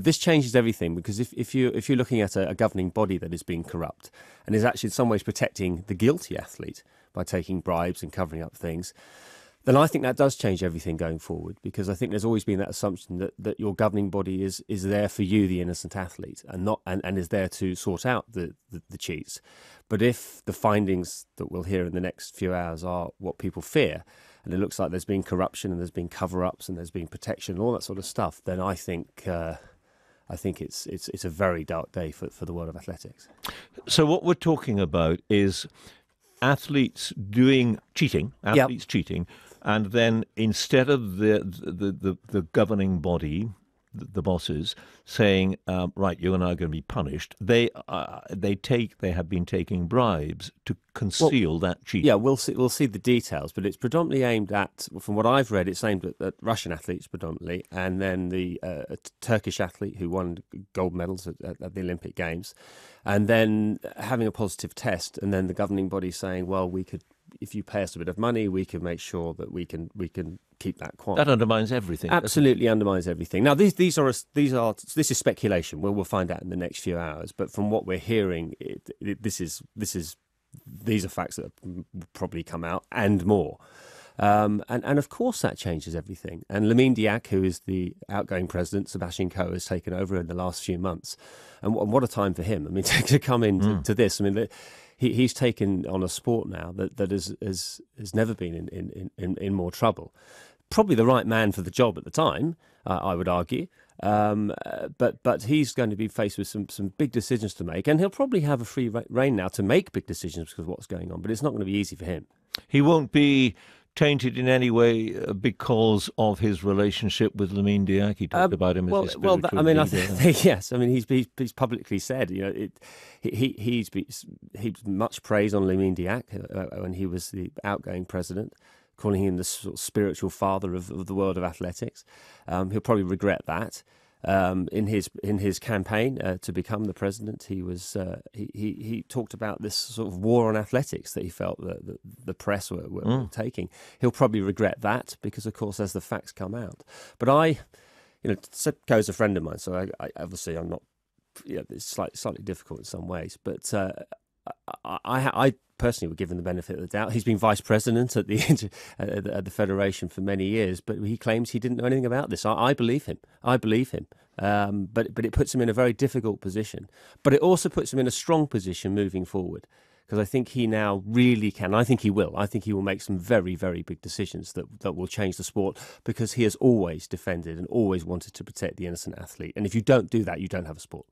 this changes everything, because if you're looking at a governing body that is being corrupt and is actually in some ways protecting the guilty athlete by taking bribes and covering up things, then I think that does change everything going forward, because I think there's always been that assumption that your governing body is there for you, the innocent athlete, and is there to sort out the cheats. But if the findings that we'll hear in the next few hours are what people fear, and it looks like there's been corruption and there's been cover-ups and there's been protection and all that sort of stuff, then I think it's a very dark day for the world of athletics. So what we're talking about is athletes cheating, and then instead of the governing body, the bosses, saying, right, you're now going to be punished, they have been taking bribes to conceal that cheating. Yeah, we'll see the details, but it's predominantly aimed at, from what I've read, it's aimed at Russian athletes predominantly, and then the Turkish athlete who won gold medals at the Olympic Games, and then having a positive test, and then the governing body saying, well, we could, if you pay us a bit of money, we can make sure that we can keep that quiet. That undermines everything. Absolutely undermines everything. Now, this is speculation. We'll find out in the next few hours. But from what we're hearing, these are facts that will probably come out and more. And of course that changes everything. And Lamine Diack, who is the outgoing president, Sebastian Coe, has taken over in the last few months. And what a time for him. I mean, to come into this. I mean, he's taken on a sport now that has never been in more trouble. Probably the right man for the job at the time, I would argue. But he's going to be faced with some big decisions to make, and he'll probably have a free rein now to make big decisions because of what's going on. But it's not going to be easy for him. He won't be tainted in any way because of his relationship with Lamine Diack. He talked about him as his spiritual leader. I think yes. I mean, he's publicly said, he's much praise on Lamine Diack when he was the outgoing president, calling him the sort of spiritual father of the world of athletics. He'll probably regret that. In his campaign to become the president, he talked about this sort of war on athletics that he felt that the press were taking. He'll probably regret that because, of course, as the facts come out. But Coe's a friend of mine, so I obviously I'm not. It's slightly difficult in some ways, but I personally would give him the benefit of the doubt. He's been vice president at the federation for many years, but he claims he didn't know anything about this. I believe him. But it puts him in a very difficult position. But it also puts him in a strong position moving forward, because I think he now really can. I think he will. I think he will make some very, very big decisions that will change the sport, because he has always defended and always wanted to protect the innocent athlete. And if you don't do that, you don't have a sport.